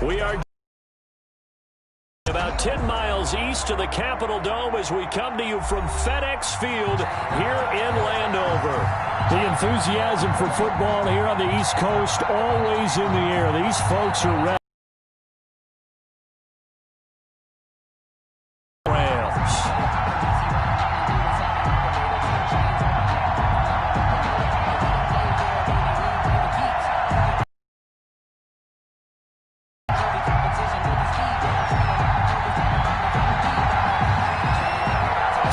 We are about 10 miles east of the Capitol Dome as we come to you from FedEx Field here in Landover. The enthusiasm for football here on the East Coast always in the air. These folks are ready.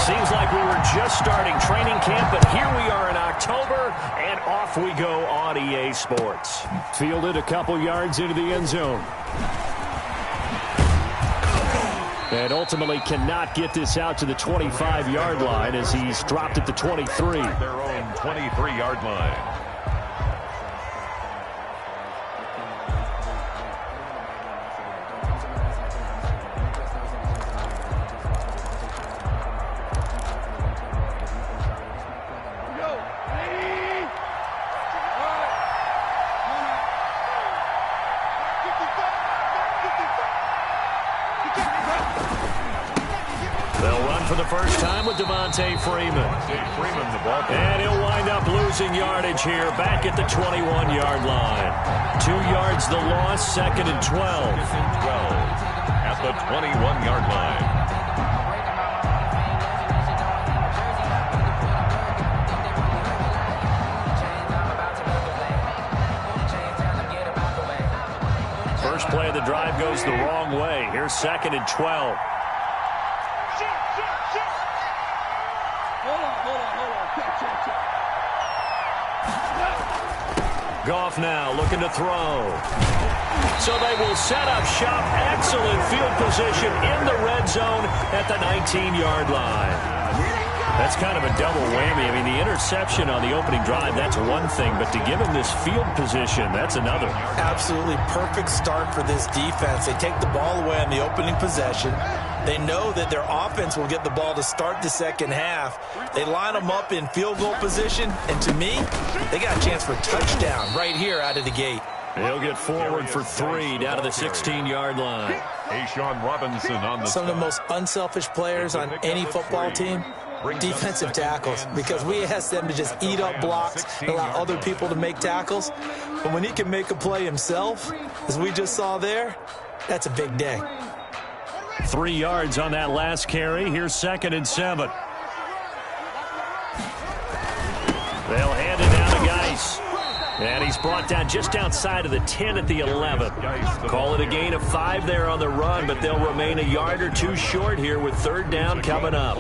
Seems like we were just starting training camp, but here we are in October, and off we go on EA Sports. Fielded a couple yards into the end zone. And ultimately cannot get this out to the 25-yard line as he's dropped at the 23. Their own 23-yard line. They'll run for the first time with Devontae Freeman. The ball. And he'll wind up losing yardage here back at the 21-yard line. 2 yards the loss, 2nd and 12. At the 21-yard line. First play of the drive goes the wrong way. Here's 2nd and 12. Goff now looking to throw. So they will set up shop. Excellent field position in the red zone at the 19-yard line. That's kind of a double whammy. I mean, the interception on the opening drive, that's one thing, but to give him this field position, that's another. Absolutely perfect start for this defense. They take the ball away on the opening possession. They know that their offense will get the ball to start the second half. They line them up in field goal position, and to me, they got a chance for a touchdown right here out of the gate. He'll get forward for 3 down to the 16-yard line. Sean Robinson on the Some of the most unselfish players on any football team, defensive tackles, because we ask them to just eat up blocks and allow other people to make tackles. But when he can make a play himself, as we just saw there, that's a big day. 3 yards on that last carry. Here's 2nd and 7. They'll hand it down to Geis. And he's brought down just outside of the 10 at the 11. Call it a gain of 5 there on the run, but they'll remain a yard or 2 short here with 3rd down coming up.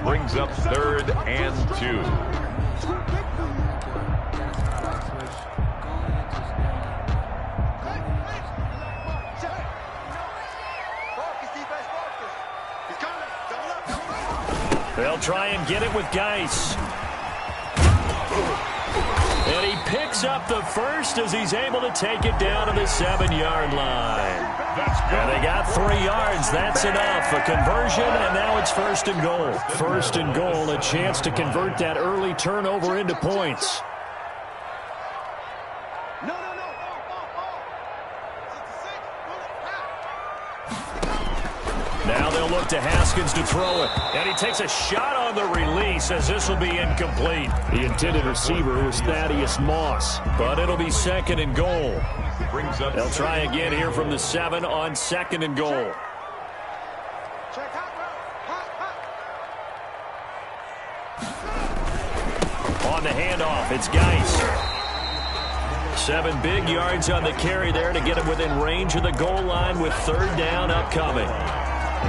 Brings up 3rd and 2. They'll try and get it with Geis. And he picks up the first as he's able to take it down to the 7-yard line. And they got 3 yards. That's enough. A conversion, and now it's 1st and goal. 1st and goal, a chance to convert that early turnover into points. Now they'll look to Haskins to throw it. And he takes a shot on the release as this will be incomplete. The intended receiver was Thaddeus Moss, but it'll be 2nd and goal. They'll try again here from the 7 on 2nd and goal. On the handoff, it's Geis. 7 big yards on the carry there to get him within range of the goal line with 3rd down upcoming.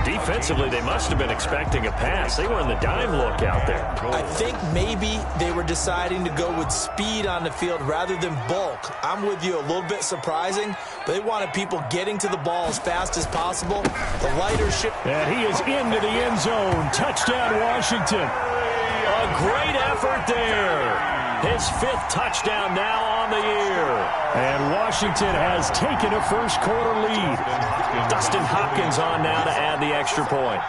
Defensively, they must have been expecting a pass. They were in the dime look out there. I think maybe they were deciding to go with speed on the field rather than bulk. I'm with you, a little bit surprising, but they wanted people getting to the ball as fast as possible. The lighter ship. And he is into the end zone. Touchdown, Washington. A great effort there. His 5th touchdown now on the year. And Washington has taken a first-quarter lead. Dustin Hopkins on now to add the extra point.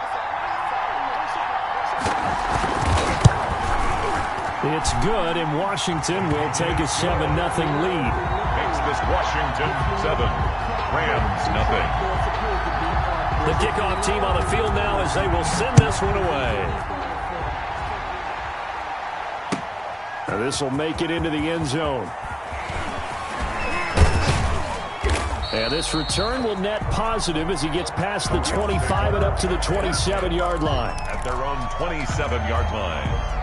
It's good, and Washington will take a 7-0 lead. this Washington 7, Rams nothing. The kickoff team on the field now as they will send this one away. Now this will make it into the end zone. And this return will net positive as he gets past the 25 and up to the 27-yard line. At their own 27-yard line.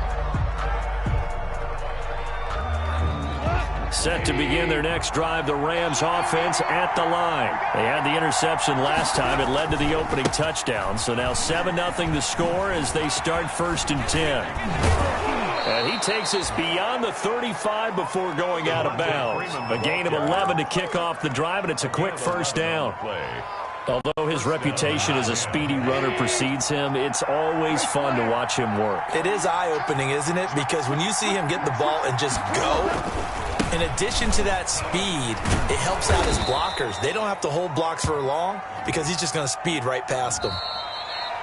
Set to begin their next drive, the Rams offense at the line. They had the interception last time. It led to the opening touchdown. So now 7-0 the score as they start 1st and 10. And he takes us beyond the 35 before going out of bounds. A gain of 11 to kick off the drive, and it's a quick first down. Although his reputation as a speedy runner precedes him, it's always fun to watch him work. It is eye-opening, isn't it? Because when you see him get the ball and just go, in addition to that speed, it helps out his blockers. They don't have to hold blocks for long because he's just going to speed right past them.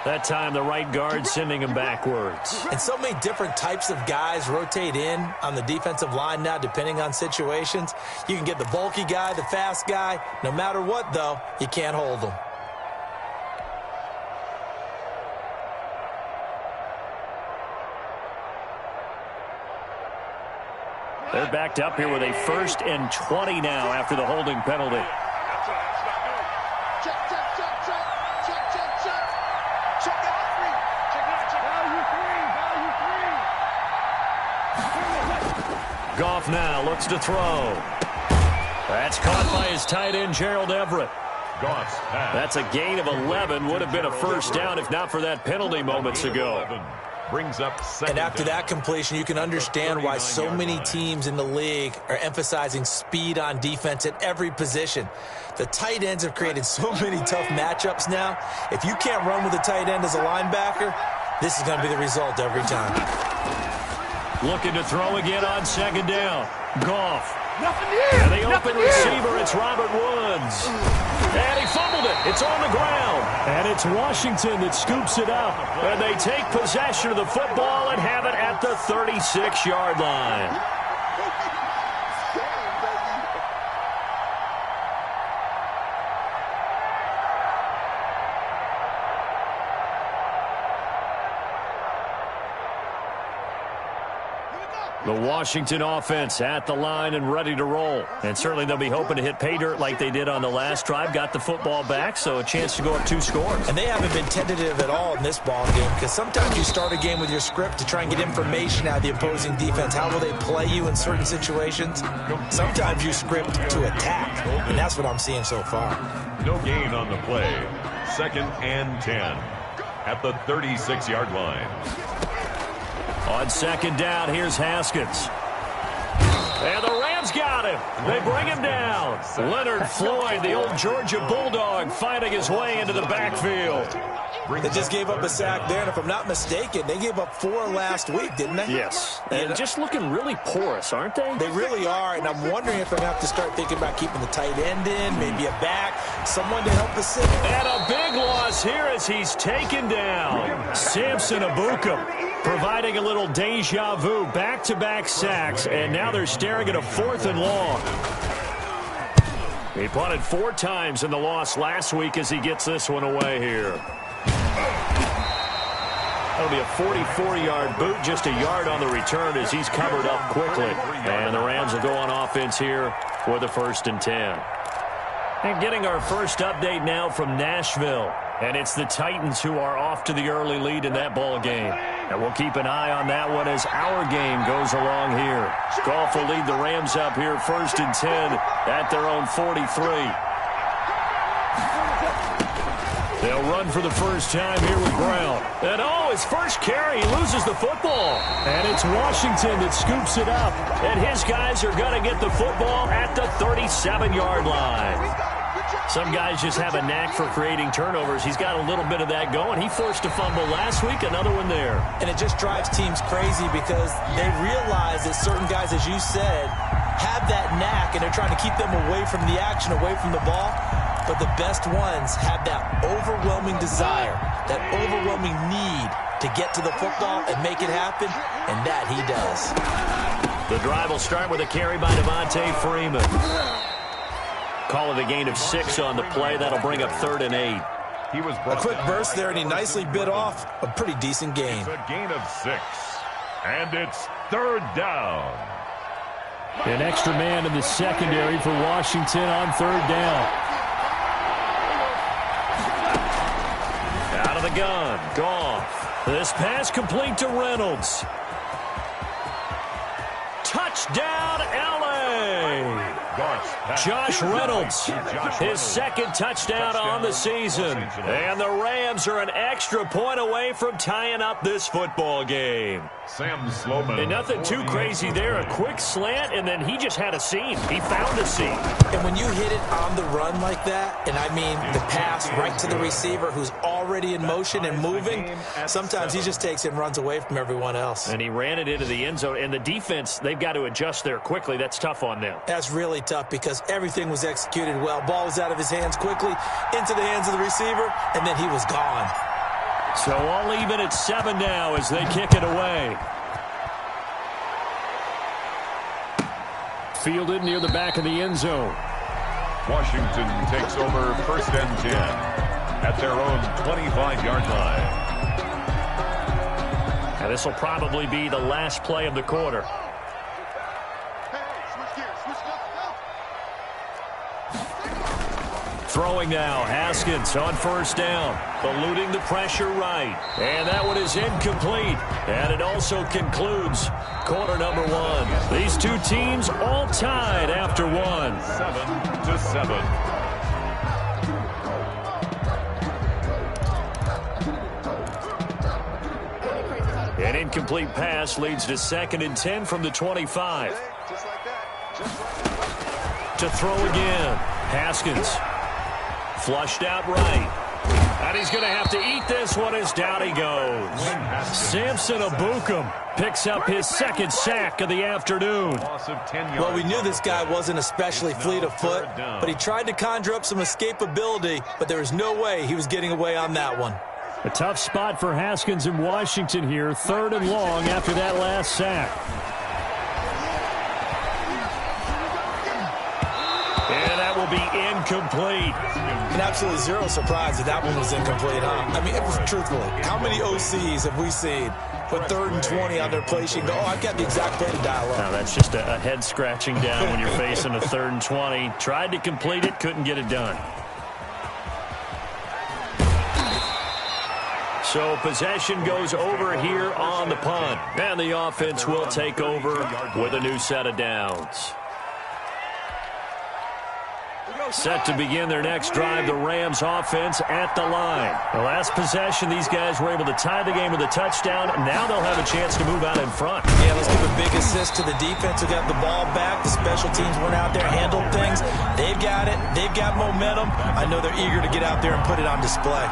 That time, the right guard sending him backwards. And so many different types of guys rotate in on the defensive line now, depending on situations. You can get the bulky guy, the fast guy. No matter what, though, you can't hold them. They're backed up here with a 1st and 20 now after the holding penalty. Goff now looks to throw. That's caught by his tight end, Gerald Everett. Goff's pass. That's a gain of 11. Would have been a first down if not for that penalty moments ago. Brings up second. And after that completion, you can understand why so many teams in the league are emphasizing speed on defense at every position. The tight ends have created so many tough matchups now. If you can't run with a tight end as a linebacker, this is going to be the result every time. Looking to throw again on 2nd down. Goff. And the open receiver, it's Robert Woods. And he fumbled it. It's on the ground. And it's Washington that scoops it up. And they take possession of the football and have it at the 36-yard line. The Washington offense at the line and ready to roll. And certainly they'll be hoping to hit pay dirt like they did on the last drive. Got the football back, so a chance to go up 2 scores. And they haven't been tentative at all in this ball game because sometimes you start a game with your script to try and get information out of the opposing defense. How will they play you in certain situations? Sometimes you script to attack, and that's what I'm seeing so far. No gain on the play. 2nd and 10 at the 36-yard line. On 2nd down, here's Haskins. And the Rams got him. They bring him down. Leonard Floyd, the old Georgia Bulldog, finding his way into the backfield. They just gave up a sack there, and if I'm not mistaken, they gave up 4 last week, didn't they? Yes. And just looking really porous, aren't they? They really are, and I'm wondering if they're going to have to start thinking about keeping the tight end in, maybe a back, someone to help us in. And a big loss here as he's taken down. Samson Ebukam providing a little deja vu, back-to-back sacks, and now they're staring at a 4th and long. He punted 4 times in the loss last week as he gets this one away here. That'll be a 44-yard boot, just a yard on the return as he's covered up quickly. And the Rams will go on offense here for the 1st and 10. And getting our first update now from Nashville. And it's the Titans who are off to the early lead in that ball game. And we'll keep an eye on that one as our game goes along here. Goff will lead the Rams up here 1st and 10 at their own 43. They'll run for the first time here with Brown. And his first carry, he loses the football. And it's Washington that scoops it up. And his guys are going to get the football at the 37-yard line. Some guys just have a knack for creating turnovers. He's got a little bit of that going. He forced a fumble last week, another one there. And it just drives teams crazy because they realize that certain guys, as you said, have that knack, and they're trying to keep them away from the action, away from the ball. But the best ones have that overwhelming desire, that overwhelming need to get to the football and make it happen, and that he does. The drive will start with a carry by Devontae Freeman. call it a gain of 6 on the play. That'll bring up 3rd and 8. A quick burst there, and he nicely bit off a pretty decent gain. It's a gain of 6, and it's 3rd down. An extra man in the secondary for Washington on 3rd down. Out of the gun, Goff. This pass complete to Reynolds. Touchdown, L.A. Josh Reynolds, his 2nd touchdown on the season. And the Rams are an extra point away from tying up this football game. And nothing too crazy there. A quick slant, and then he just had a seam. He found a seam. And when you hit it on the run like that, and I mean the pass right to the receiver who's already in motion and moving, sometimes he just takes it and runs away from everyone else. And he ran it into the end zone. And the defense, they've got to adjust there quickly. That's tough on them. That's really tough because everything was executed well. Ball was out of his hands quickly, into the hands of the receiver, and then he was gone. So all even at 7 now as they kick it away. Fielded near the back of the end zone. Washington takes over 1st and 10 at their own 25-yard line. And this will probably be the last play of the quarter. Throwing now, Haskins on 1st down, eluding the pressure right. And that one is incomplete. And it also concludes quarter number 1. These two teams all tied after 1. 7-7. An incomplete pass leads to 2nd and 10 from the 25. To throw again, Haskins. Flushed out right. And he's going to have to eat this one as down he goes. Samson Abukum picks up his 2nd sack of the afternoon. Well, we knew this guy wasn't especially fleet of foot, but he tried to conjure up some escapability, but there was no way he was getting away on that one. A tough spot for Haskins in Washington here. 3rd and long after that last sack. And that will be incomplete. And absolutely zero surprise that one was incomplete, huh? I mean, truthfully, how many OCs have we seen with 3rd and 20 on their play sheet and go, oh, I've got the exact play to dial up? No, that's just a head scratching down when you're facing a 3rd and 20. Tried to complete it, couldn't get it done. So possession goes over here on the punt. And the offense will take over with a new set of downs. Set to begin their next drive, the Rams offense at the line. The last possession, these guys were able to tie the game with a touchdown. Now they'll have a chance to move out in front. Yeah, let's give a big assist to the defense who got the ball back. The special teams went out there, handled things. They've got it. They've got momentum. I know they're eager to get out there and put it on display.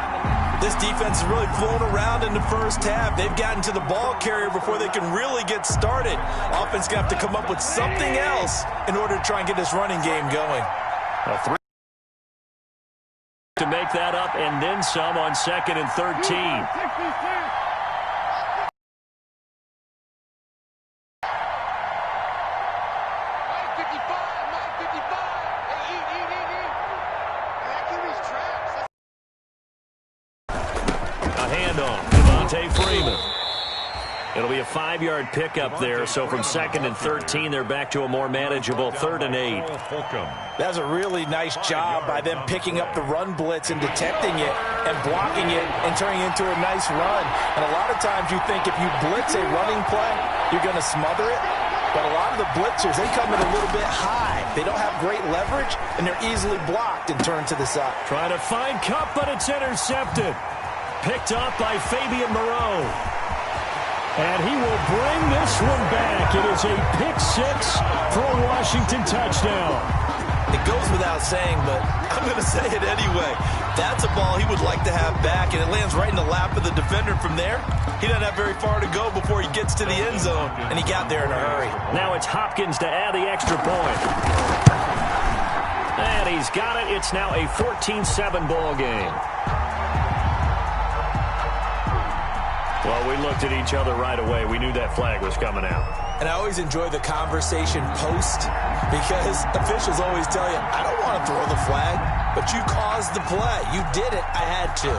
This defense has really flown around in the first half. They've gotten to the ball carrier before they can really get started. Offense going to have to come up with something else in order to try and get this running game going. A 3 to make that up and then some on 2nd and 13. A handoff, Devontae Freeman. It'll be a 5-yard pickup there, so from 2nd and 13, they're back to a more manageable 3rd and 8. That's a really nice job by them picking up the run blitz and detecting it and blocking it and turning it into a nice run. And a lot of times you think if you blitz a running play, you're going to smother it. But a lot of the blitzers, they come in a little bit high. They don't have great leverage, and they're easily blocked and turned to the side. Trying to find Kupp, but it's intercepted. Picked up by Fabian Moreau. And he will bring this one back. It is a pick-6 for a Washington touchdown. It goes without saying, but I'm going to say it anyway. That's a ball he would like to have back, and it lands right in the lap of the defender from there. He doesn't have very far to go before he gets to the end zone, and he got there in a hurry. Now it's Hopkins to add the extra point. And he's got it. It's now a 14-7 ball game. Well, we looked at each other right away. We knew that flag was coming out. And I always enjoy the conversation post because officials always tell you, I don't want to throw the flag, but you caused the play. You did it. I had to.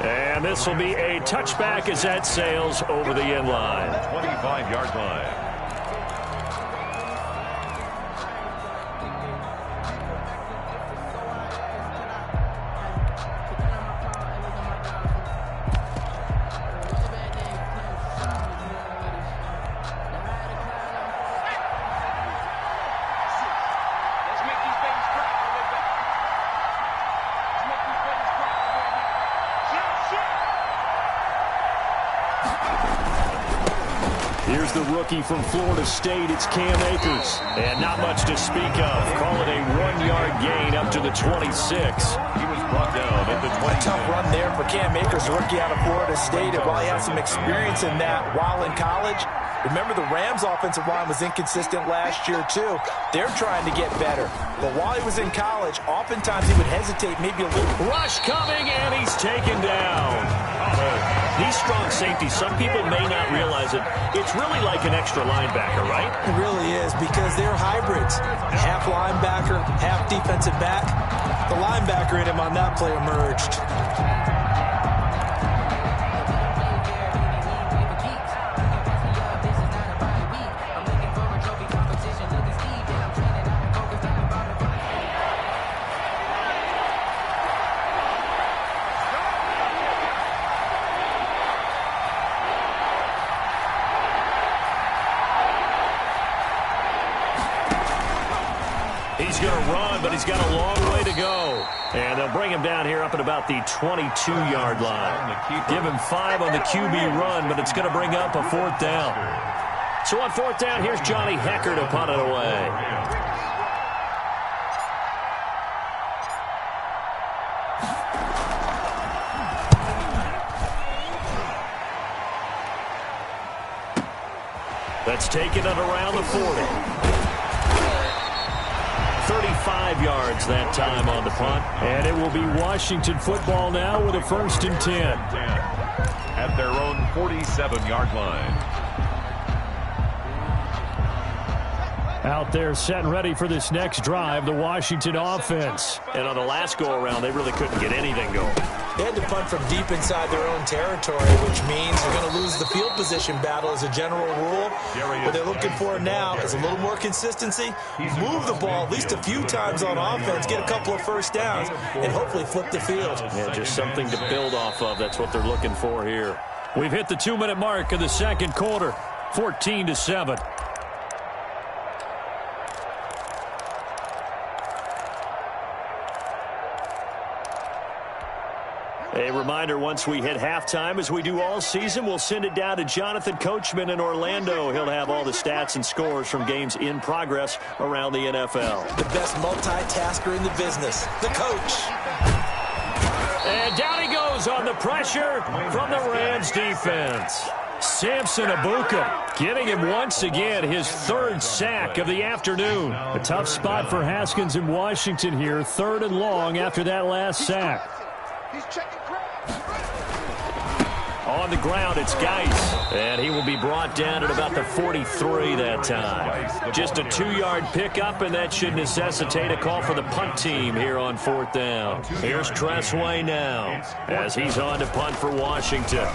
And this will be a touchback as that sails over the end line. 25-yard line. Here's the rookie from Florida State. It's Cam Akers. And not much to speak of. Call it a 1-yard gain up to the 26. He was brought down at the 20. A tough run there for Cam Akers, rookie out of Florida State. And while he had some experience in that while in college, remember the Rams offensive line was inconsistent last year too. They're trying to get better. But while he was in college, oftentimes he would hesitate maybe a little. Rush coming, and he's taken down. These strong safeties, some people may not realize it. It's really like an extra linebacker, right? It really is, because they're hybrids. Half linebacker, half defensive back. The linebacker in him on that play emerged. He's going to run, but he's got a long way to go. And they'll bring him down here up at about the 22-yard line. Give him 5 on the QB run, but it's going to bring up a 4th down. So on 4th down, here's Johnny Hecker to punt it away. That's taken at around the 40. 35 yards that time on the punt. And it will be Washington football now with a 1st and 10. At their own 47-yard line. Out there set and ready for this next drive, the Washington offense. And on the last go-around, they really couldn't get anything going. They had to punt from deep inside their own territory, which means they're going to lose the field position battle as a general rule. What they're looking for now is a little more consistency, move the ball at least a few times on offense, get a couple of 1st downs, and hopefully flip the field. Yeah, just something to build off of. That's what they're looking for here. We've hit the 2-minute mark of the 2nd quarter, 14-7. A reminder, once we hit halftime, as we do all season, we'll send it down to Jonathan Coachman in Orlando. He'll have all the stats and scores from games in progress around the NFL. The best multitasker in the business, the coach. And down he goes on the pressure from the Rams defense. Samson Abuka getting him once again his 3rd sack of the afternoon. A tough spot for Haskins in Washington here, 3rd and long after that last sack. He's checking. On the ground, it's Geis, and he will be brought down at about the 43 that time. Just a 2-yard pickup, and that should necessitate a call for the punt team here on 4th down. Here's Tressway now, as he's on to punt for Washington.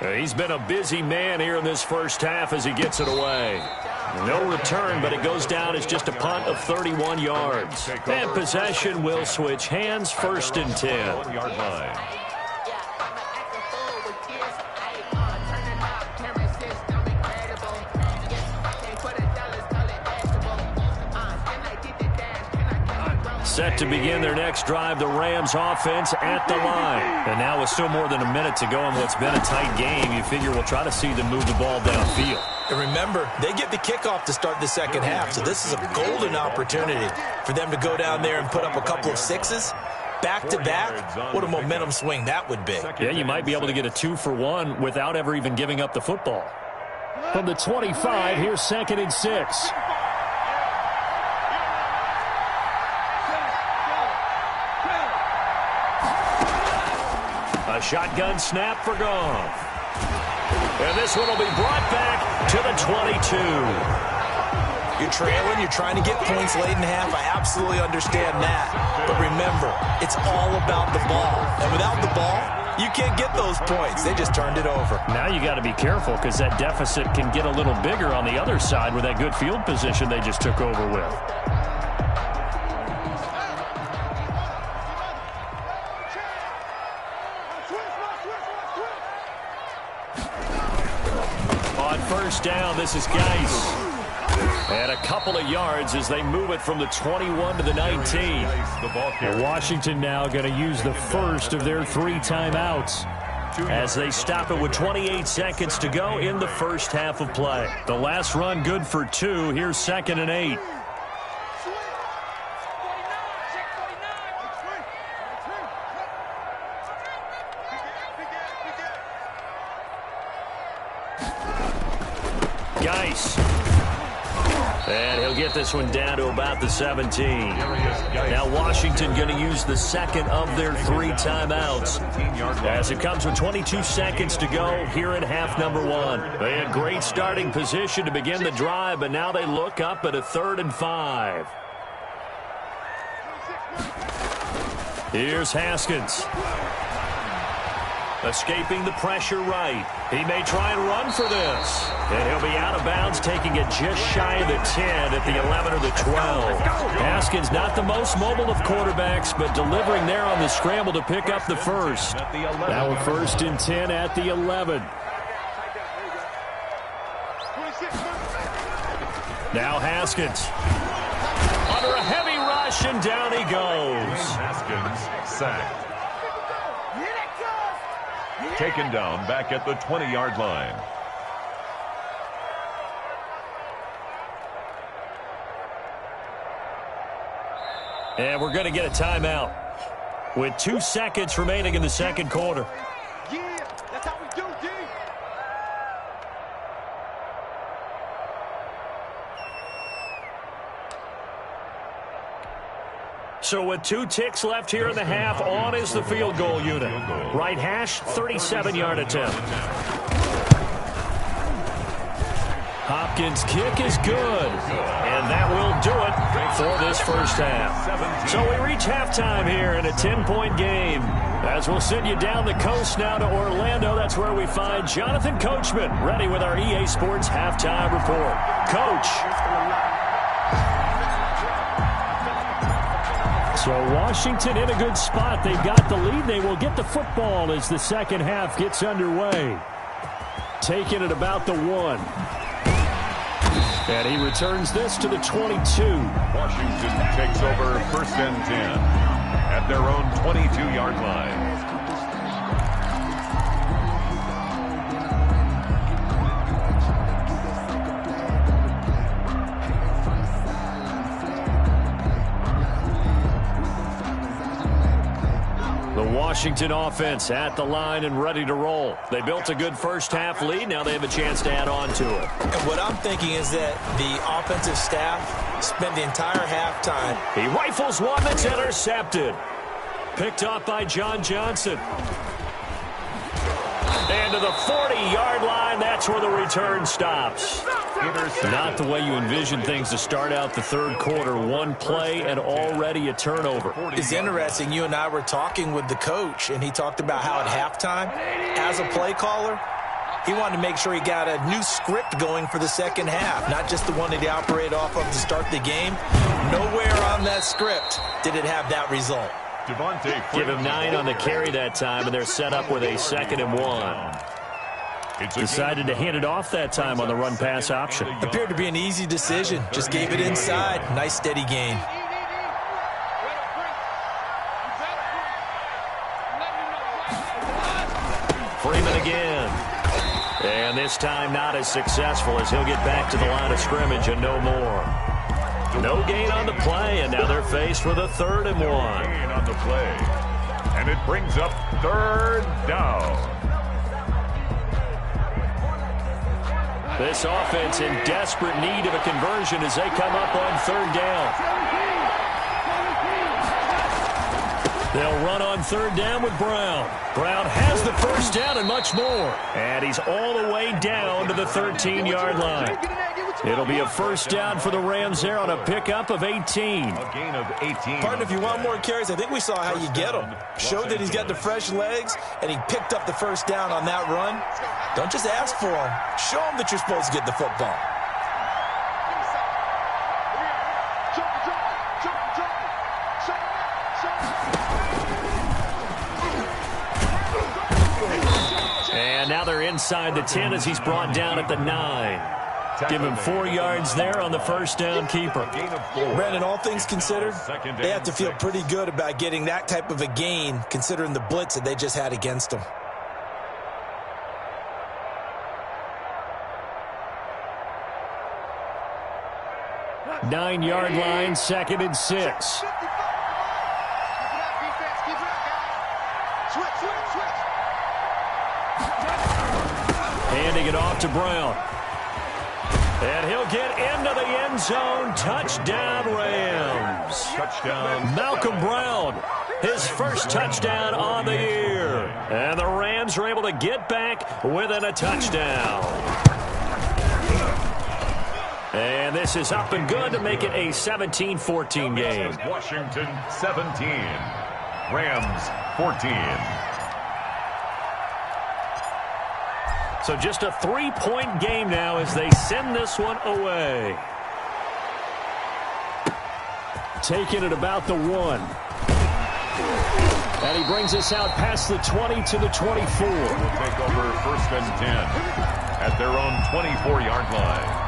He's been a busy man here in this first half as he gets it away. No return, but it goes down as just a punt of 31 yards. And possession will switch hands, 1st and 10. 1-yard line. Set to begin their next drive, the Rams offense at the line. And now with still more than a minute to go in what's been a tight game, you figure we'll try to see them move the ball downfield. And remember, they get the kickoff to start the 2nd half, so this is a golden opportunity for them to go down there and put up a couple of 6s. Back-to-back, what a momentum swing that would be. Yeah, you might be able to get a 2-for-1 without ever even giving up the football. From the 25, here's 2nd and 6. A shotgun snap for Goff. And this one will be brought back to the 22. You're trailing, you're trying to get points late in half. I absolutely understand that. But remember, it's all about the ball. And without the ball, you can't get those points. They just turned it over. Now you got to be careful because that deficit can get a little bigger on the other side with that good field position they just took over with. On first down, this is KINGZ. And a couple of yards as they move it from the 21 to the 19. And Washington now going to use the first of their 3 timeouts as they stop it with 28 seconds to go in the first half of play. The last run good for 2. Here's 2nd and 8. KINGZ. And he'll get this one down to about the 17. Now Washington going to use the second of their 3 timeouts as it comes with 22 seconds to go here in half number 1. They had great starting position to begin the drive, but now they look up at a 3rd and 5. Here's Haskins. Escaping the pressure right. He may try and run for this. And he'll be out of bounds, taking it just shy of the 10 at the 11 or the 12. Haskins not the most mobile of quarterbacks, but delivering there on the scramble to pick up the first. Now a 1st and 10 at the 11. Now Haskins. Under a heavy rush, and down he goes. Haskins sacked. Taken down back at the 20-yard line. And we're going to get a timeout with 2 seconds remaining in the second quarter. Yeah, that's how we do, D. So with 2 ticks left here in the half, on is the field goal unit. Right hash, 37-yard attempt. Hopkins' kick is good. And that will do it for this first half. So we reach halftime here in a 10-point game. As we'll send you down the coast now to Orlando, that's where we find Jonathan Coachman, ready with our EA Sports halftime report. Coach. So Washington in a good spot. They've got the lead. They will get the football as the second half gets underway. Taking it about the 1. And he returns this to the 22. Washington takes over 1st and 10 at their own 22-yard line. Washington offense at the line and ready to roll. They built a good first half lead. Now they have a chance to add on to it. And what I'm thinking is that the offensive staff spent the entire halftime. He rifles one that's intercepted. Picked up by John Johnson. And to the 40-yard line, that's where the return stops. Not the way you envision things to start out the third quarter. 1 play and already a turnover. It's interesting. You and I were talking with the coach, and he talked about how at halftime, as a play caller, he wanted to make sure he got a new script going for the second half, not just the one that he operated off of to start the game. Nowhere on that script did it have that result. Give him 9 on the carry that time, and they're set up with a 2nd and 1. Decided to hand it off that time on the run-pass option. Appeared to be an easy decision. Just gave it inside. Nice, steady gain. Freeman again. And this time not as successful as he'll get back to the line of scrimmage and no more. No gain on the play, and now they're faced with a 3rd and 1. Gain on the play. And it brings up 3rd down. This offense in desperate need of a conversion as they come up on 3rd down. They'll run on third down with Brown. Brown has the first down and much more. And he's all the way down to the 13-yard line. It'll be a first down for the Rams there on a pickup of 18. A gain of 18. Partner, if you want more carries, I think we saw how you get them. Showed that he's got the fresh legs, and he picked up the first down on that run. Don't just ask for him. Show him that you're supposed to get the football. And now they're inside the 10 as he's brought down at the 9. Give him 4 yards there on the first down keeper. Brandon, all things considered, they have to feel pretty good about getting that type of a gain, considering the blitz that they just had against them. Nine-yard line, 2nd and 6. Handing it off to Brown. And he'll get into the end zone. Touchdown, Rams. Touchdown. Malcolm Brown, his first touchdown on the year. And the Rams are able to get back within a touchdown. And this is up and good to make it a 17-14 game. Washington 17. Rams 14. So just a 3-point game now as they send this one away. Taking it about the 1. And he brings us out past the 20 to the 24. Will take over 1st and 10 at their own 24-yard line.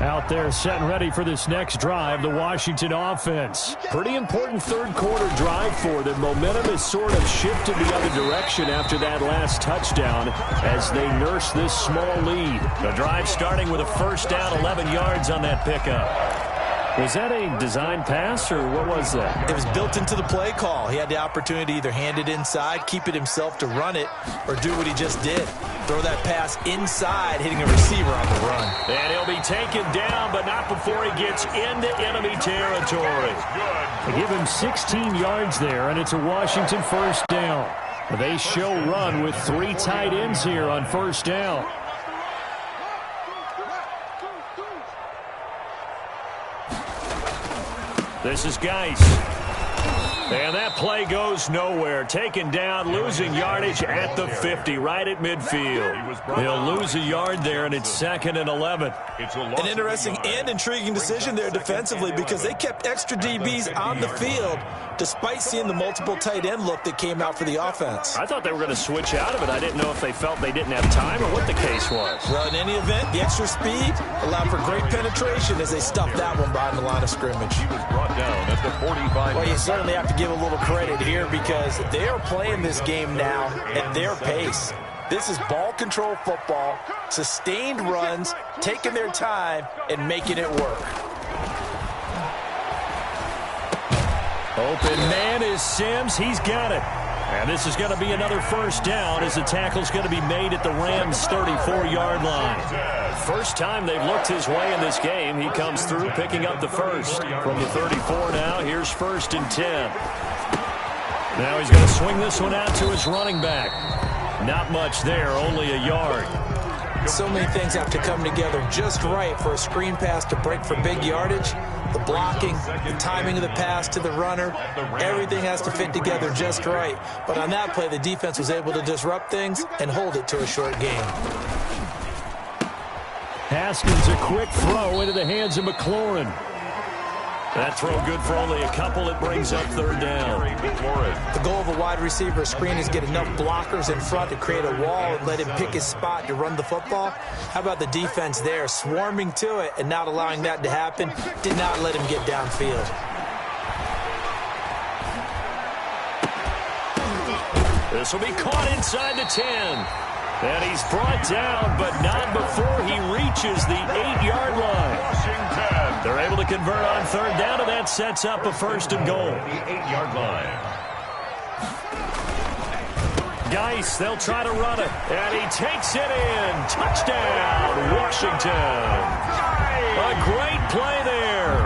Out there set and ready for this next drive, the Washington offense. Pretty important third-quarter drive for them. Momentum has sort of shifted the other direction after that last touchdown as they nurse this small lead. The drive starting with a first down, 11 yards on that pickup. Was that a design pass, or what was that? It was built into the play call. He had the opportunity to either hand it inside, keep it himself to run it, or do what he just did. Throw that pass inside, hitting a receiver on the run. And he'll be taken down, but not before he gets into enemy territory. They give him 16 yards there, and it's a Washington first down. They show run with 3 tight ends here on first down. This is Geis. And that play goes nowhere. Taken down, losing yardage at the 50, right at midfield. He'll lose a yard there, and it's 2nd and 11. An interesting and intriguing decision there defensively because they kept extra DBs on the field despite seeing the multiple tight end look that came out for the offense. I thought they were going to switch out of it. I didn't know if they felt they didn't have time or what the case was. Well, in any event, the extra speed allowed for great penetration as they stuffed that one behind the line of scrimmage. He was brought down at the 45. Well, you certainly have to give a little credit here because they are playing this game now at their pace. This is ball control football, sustained runs, taking their time, and making it work. Open man is Sims. He's got it. And this is going to be another first down as the tackle's going to be made at the Rams' 34-yard line. First time they've looked his way in this game. He comes through picking up the first. From the 34 now, here's 1st and 10. Now he's going to swing this one out to his running back. Not much there, only a yard. So many things have to come together just right for a screen pass to break for big yardage. The blocking, the timing of the pass to the runner, everything has to fit together just right. But on that play, the defense was able to disrupt things and hold it to a short gain. Haskins, a quick throw into the hands of McLaurin. That throw good for only a couple. It brings up 3rd down. The goal of a wide receiver screen is get enough blockers in front to create a wall and let him pick his spot to run the football. How about the defense there, swarming to it and not allowing that to happen? Did not let him get downfield. This will be caught inside the 10. And he's brought down, but not before he reaches the 8-yard line. Washington. They're able to convert on 3rd down, and that sets up a 1st and goal. The 8-yard line. Geis, they'll try to run it, and he takes it in. Touchdown, Washington. A great play there.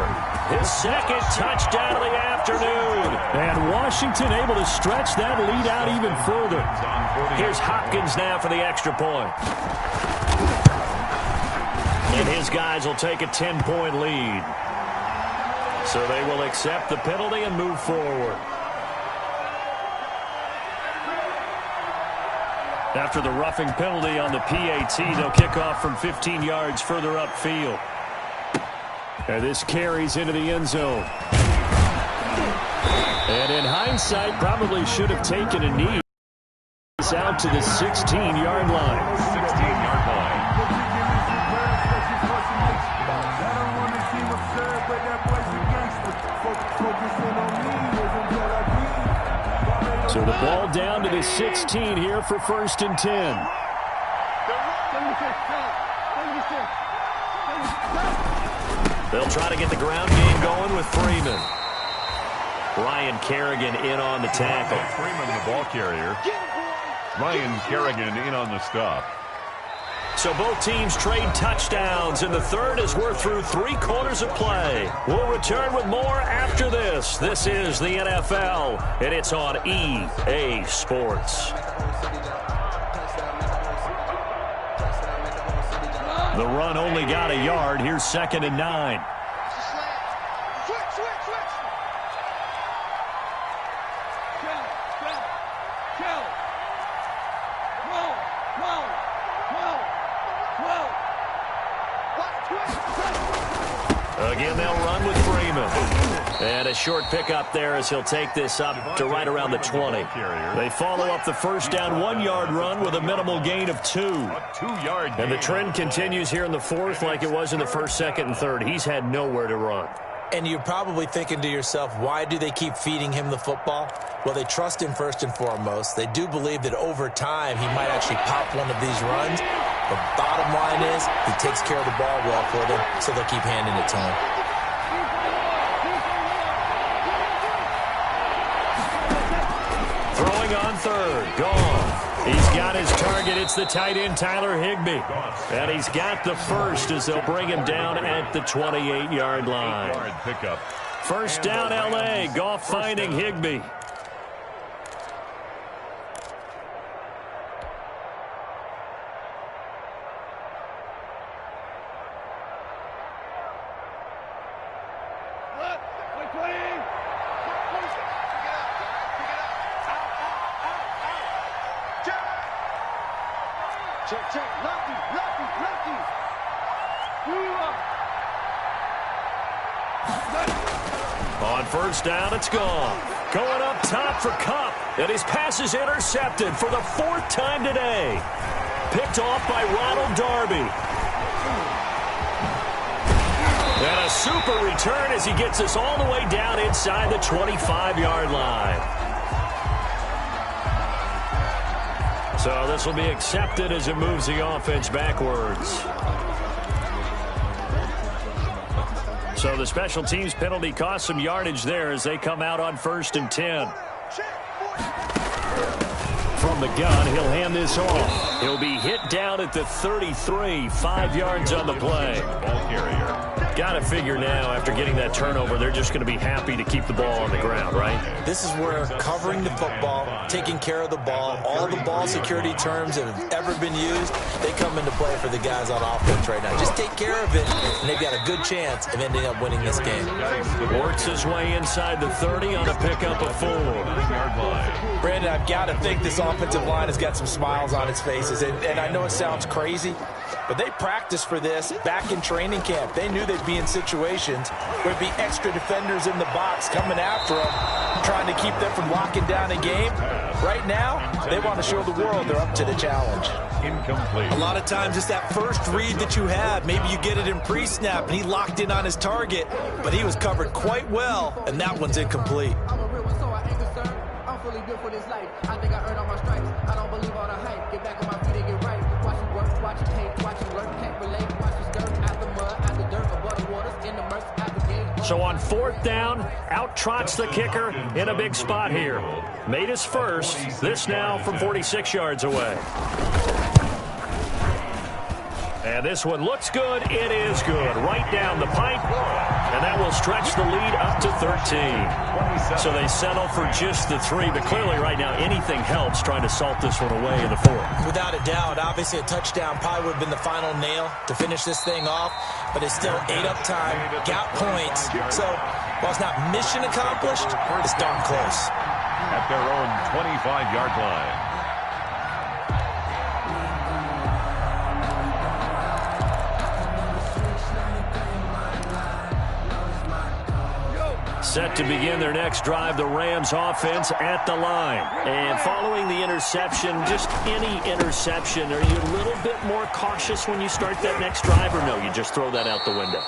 his second touchdown of the afternoon. And Washington able to stretch that lead out even further. Here's Hopkins now for the extra point. And his guys will take a 10-point lead. So they will accept the penalty and move forward. After the roughing penalty on the PAT, they'll kick off from 15 yards further upfield. And this carries into the end zone. And in hindsight, probably should have taken a knee. It's out to the 16-yard line. 16-yard line. So the ball down to the 16 here for 1st and 10. They'll try to get the ground game going with Freeman. Ryan Kerrigan in on the tackle. Freeman, the ball carrier. Ryan Kerrigan in on the stop. So both teams trade touchdowns, and the third as we're through 3 quarters of play. We'll return with more after this. This is the NFL, and it's on EA Sports. The run only got a yard. Here's 2nd and 9. Again, they'll run with Freeman. And a short pickup there as he'll take this up to right around the 20. They follow up the first down 1-yard run with a minimal gain of 2. And the trend continues here in the 4th like it was in the 1st, 2nd, and 3rd. He's had nowhere to run. And you're probably thinking to yourself, why do they keep feeding him the football? Well, they trust him first and foremost. They do believe that over time he might actually pop one of these runs. The bottom line is he takes care of the ball well for them, so they'll keep handing it to him. Throwing on 3rd. Gone. He's got his target. It's the tight end, Tyler Higbee. And he's got the first as they'll bring him down at the 28-yard line. First down, L.A. Goff finding Higbee. On first down, it's gone. Going up top for Kupp. And his pass is intercepted for the 4th time today. Picked off by Ronald Darby. And a super return as he gets us all the way down inside the 25-yard line. So this will be accepted as it moves the offense backwards. So the special teams penalty cost some yardage there as they come out on 1st and 10. From the gun, he'll hand this off. He'll be hit down at the 33, 5 yards on the play. Ball carrier. Got to figure now, after getting that turnover, they're just going to be happy to keep the ball on the ground, right? This is where covering the football, taking care of the ball, all the ball security terms that have ever been used, they come into play for the guys on offense right now. Just take care of it, and they've got a good chance of ending up winning this game. Works his way inside the 30 on a pickup of 4. Brandon, I've got to think this offensive line has got some smiles on its faces, and I know it sounds crazy, but they practiced for this back in training camp. They knew they'd be in situations where there'd be extra defenders in the box coming after them, trying to keep them from locking down a game. Right now, they want to show the world they're up to the challenge. Incomplete. A lot of times it's that first read that you have. Maybe you get it in pre-snap, and he locked in on his target, but he was covered quite well, and that one's incomplete. Built for this life. I think I earned all my stripes. I don't believe all the hype. Get back on my feet and get right. Watch you work, watch you hate, watch you learn, can't relate. Watch you skirt out the mud, out the dirt, above the waters, in the murk, out the gate. So on 4th down, out trots the kicker in a big spot here. Made his first. This now from 46 yards away. And this one looks good. It is good. Right down the pipe. And that will stretch the lead up to 13. So they settle for just the 3. But clearly right now anything helps trying to salt this one away in the 4th. Without a doubt, obviously a touchdown probably would have been the final nail to finish this thing off. But it's still 8 up time, got points. So while it's not mission accomplished, it's darn close. At their own 25-yard line. Set to begin their next drive, the Rams offense at the line. And following the interception, just any interception, are you a little bit more cautious when you start that next drive, or no, you just throw that out the window?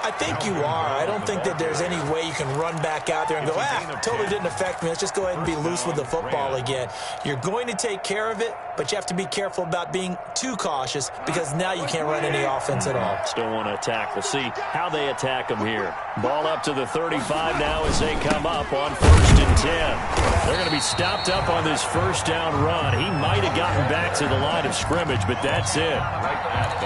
I think you are. I don't think that there's any way you can run back out there and go, totally didn't affect me. Let's just go ahead and be loose with the football again. You're going to take care of it, but you have to be careful about being too cautious because now you can't run any offense at all. Still want to attack. We'll see how they attack them here. Ball up to the 35 now as they come up on 1st and 10. They're going to be stopped up on this first down run. He might have gotten back to the line of scrimmage, but that's it.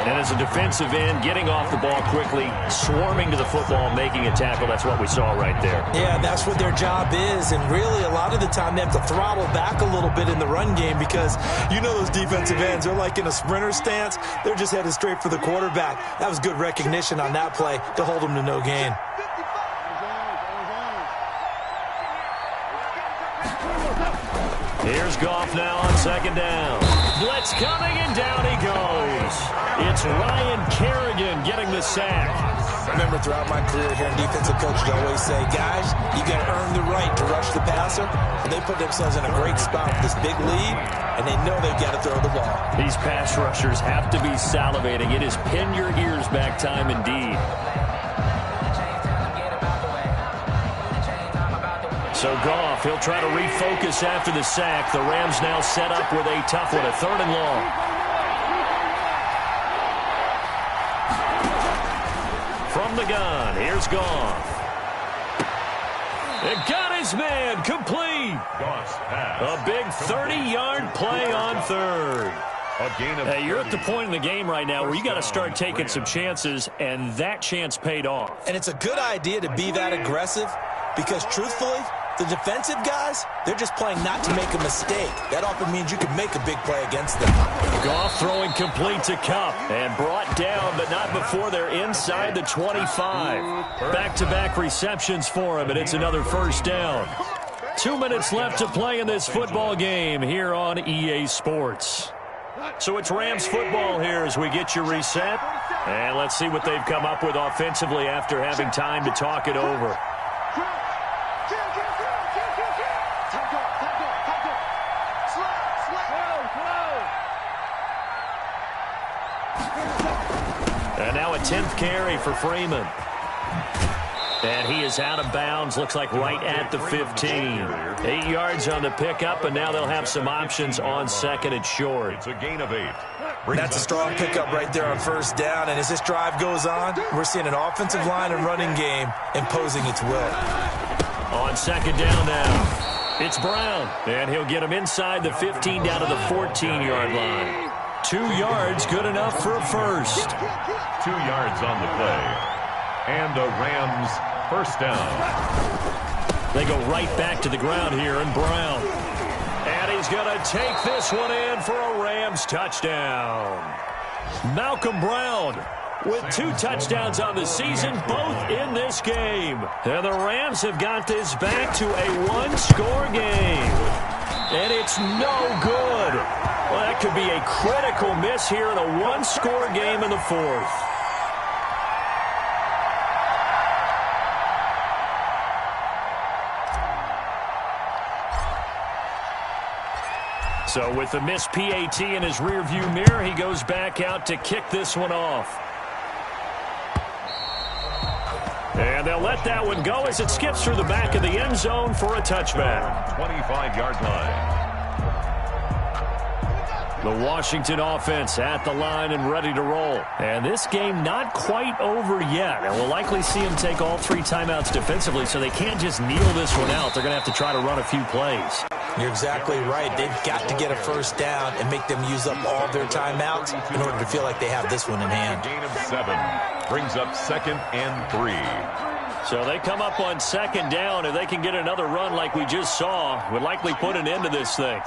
And as a defensive end, getting off the ball quickly, swarming to the football, making a tackle, that's what we saw right there. Yeah, that's what their job is, and really a lot of the time they have to throttle back a little bit in the run game because you know those defensive ends, they're like in a sprinter stance. They're just headed straight for the quarterback. That was good recognition on that play to hold them to no gain. Here's Goff now on 2nd down. Blitz coming, and down he goes. It's Ryan Kerrigan getting the sack. I remember throughout my career hearing defensive coaches always say, guys, you got to earn the right to rush the passer. And they put themselves in a great spot with this big lead, and they know they've got to throw the ball. These pass rushers have to be salivating. It is pin your ears back time indeed. So Goff, he'll try to refocus after the sack. The Rams now set up with a tough one, a 3rd and long. From the gun, here's Goff. It got his man, complete. A big 30-yard play on 3rd. Hey, you're at the point in the game right now where you got to start taking some chances, and that chance paid off. And it's a good idea to be that aggressive because, truthfully, the defensive guys, they're just playing not to make a mistake. That often means you can make a big play against them. Goff throwing complete to Kupp and brought down, but not before they're inside the 25. Back-to-back receptions for him, and it's another 1st down. 2 minutes left to play in this football game here on EA Sports. So it's Rams football here as we get you reset. And let's see what they've come up with offensively after having time to talk it over. And now a 10th carry for Freeman. And he is out of bounds, looks like right at the 15. 8 yards on the pickup, and now they'll have some options on 2nd and short. It's a gain of 8. That's a strong pickup right there on 1st down, and as this drive goes on, we're seeing an offensive line and running game imposing its will. On 2nd down now, it's Brown, and he'll get him inside the 15 down to the 14-yard line. 2 yards, good enough for a 1st. 2 yards on the play. And the Rams 1st down. They go right back to the ground here, and Brown. And he's going to take this one in for a Rams touchdown. Malcolm Brown with 2 touchdowns on the season, both in this game. And the Rams have got this back to a 1-score game. And it's no good. Well, that could be a critical miss here in a 1-score game in the 4th. So with the missed PAT in his rearview mirror, he goes back out to kick this one off. And they'll let that one go as it skips through the back of the end zone for a touchback. 25-yard line. The Washington offense at the line and ready to roll. And this game not quite over yet. And we'll likely see them take all 3 timeouts defensively, so they can't just kneel this one out. They're going to have to try to run a few plays. You're exactly right. They've got to get a first down and make them use up all their timeouts in order to feel like they have this one in hand. Gain of 7 brings up 2nd and 3. So they come up on 2nd down. If they can get another run like we just saw, would likely put an end to this thing.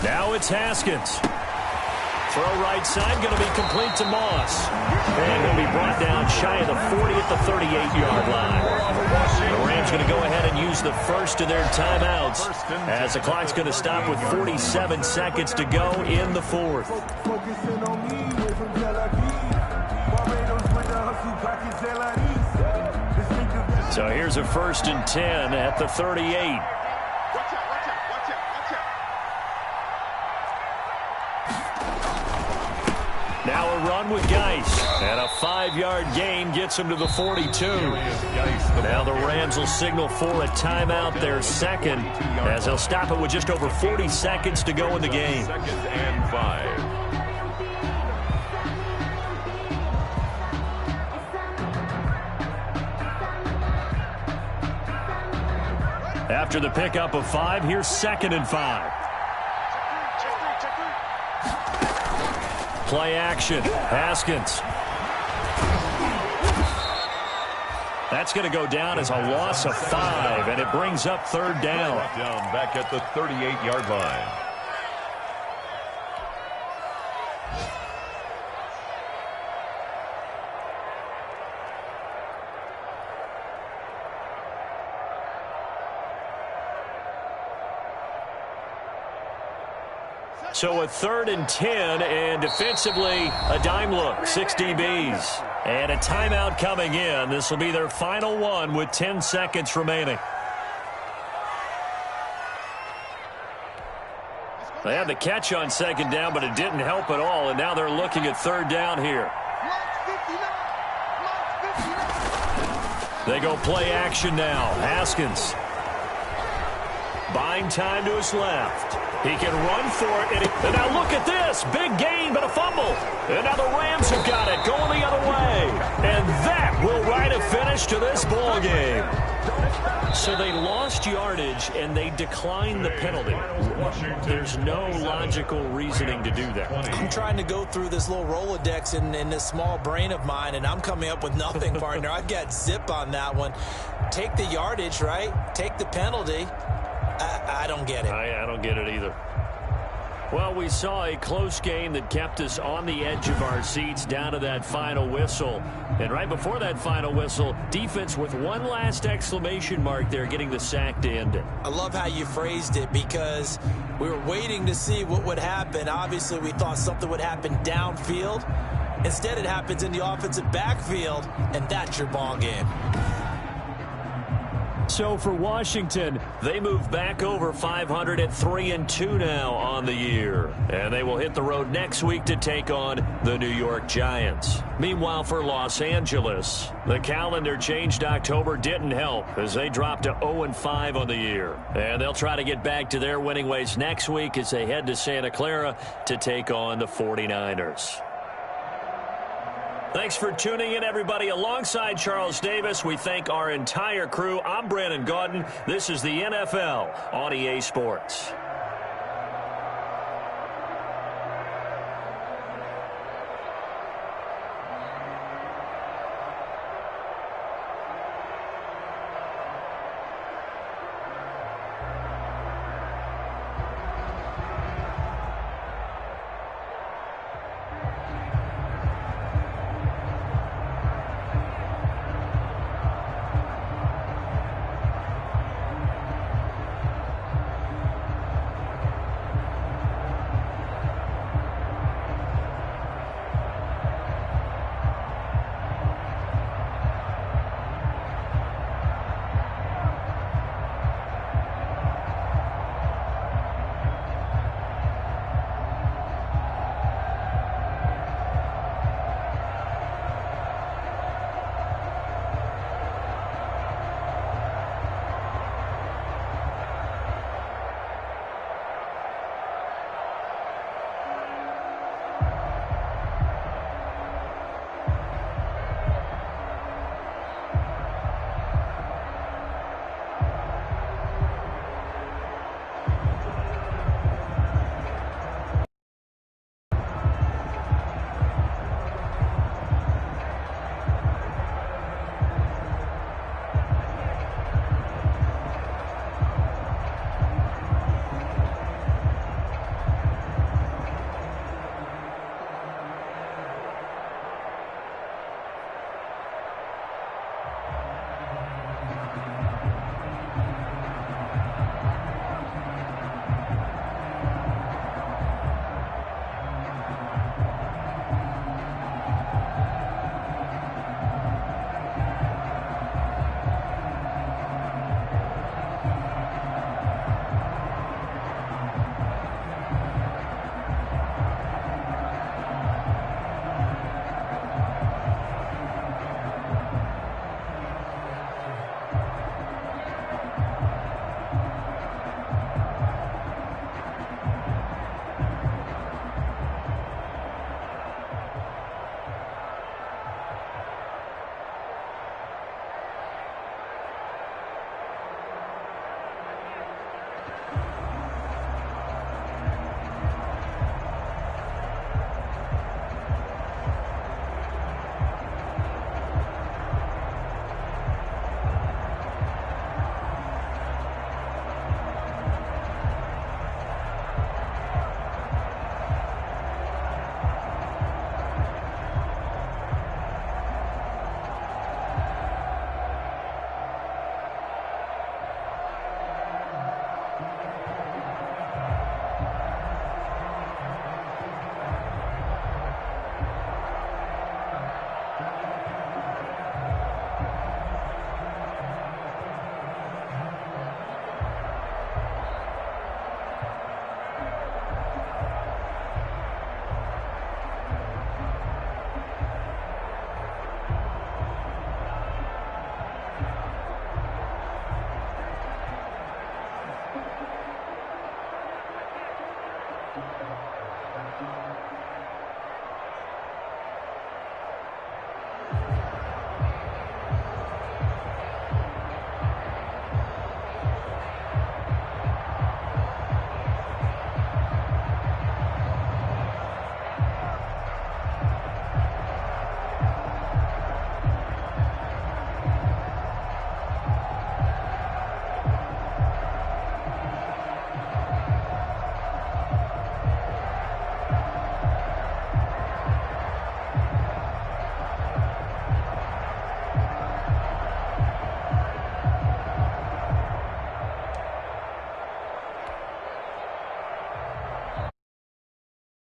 Now it's Haskins. Throw right side, going to be complete to Moss. And he'll be brought down shy of the 40 at the 38-yard line. The Rams going to go ahead and use the first of their timeouts as the clock's going to stop with 47 seconds to go in the 4th. So here's a 1st and 10 at the 38. Now a run with Geis, and a 5-yard gain gets him to the 42. Now the Rams will signal for a timeout, their second, as they'll stop it with just over 40 seconds to go in the game. 2nd and 5. After the pickup of 5, here's 2nd and 5. Play action. Haskins. That's going to go down as a loss of 5, and it brings up 3rd down. Back at the 38-yard line. So a 3rd and 10, and defensively, a dime look, 6 DBs. And a timeout coming in. This will be their final one with 10 seconds remaining. They had the catch on 2nd down, but it didn't help at all, and now they're looking at 3rd down here. They go play action now. Haskins. Buying time to his left. He can run for it. And now look at this. Big gain, but a fumble. And now the Rams have got it going the other way. And that will write a finish to this ball game. So they lost yardage, and they declined the penalty. There's no logical reasoning to do that. I'm trying to go through this little Rolodex in this small brain of mine, and I'm coming up with nothing, partner. I've got zip on that one. Take the yardage, right? Take the penalty. I don't get it. I don't get it either. Well, we saw a close game that kept us on the edge of our seats down to that final whistle. And right before that final whistle, defense with one last exclamation mark there, getting the sack to end it. I love how you phrased it, because we were waiting to see what would happen. Obviously, we thought something would happen downfield. Instead, it happens in the offensive backfield, and that's your ball game. So for Washington, they move back over 500 at 3-2 now on the year. And they will hit the road next week to take on the New York Giants. Meanwhile, for Los Angeles, the calendar changed October didn't help as they dropped to 0-5 on the year. And they'll try to get back to their winning ways next week as they head to Santa Clara to take on the 49ers. Thanks for tuning in, everybody. Alongside Charles Davis, we thank our entire crew. I'm Brandon Gaudin. This is the NFL on EA Sports.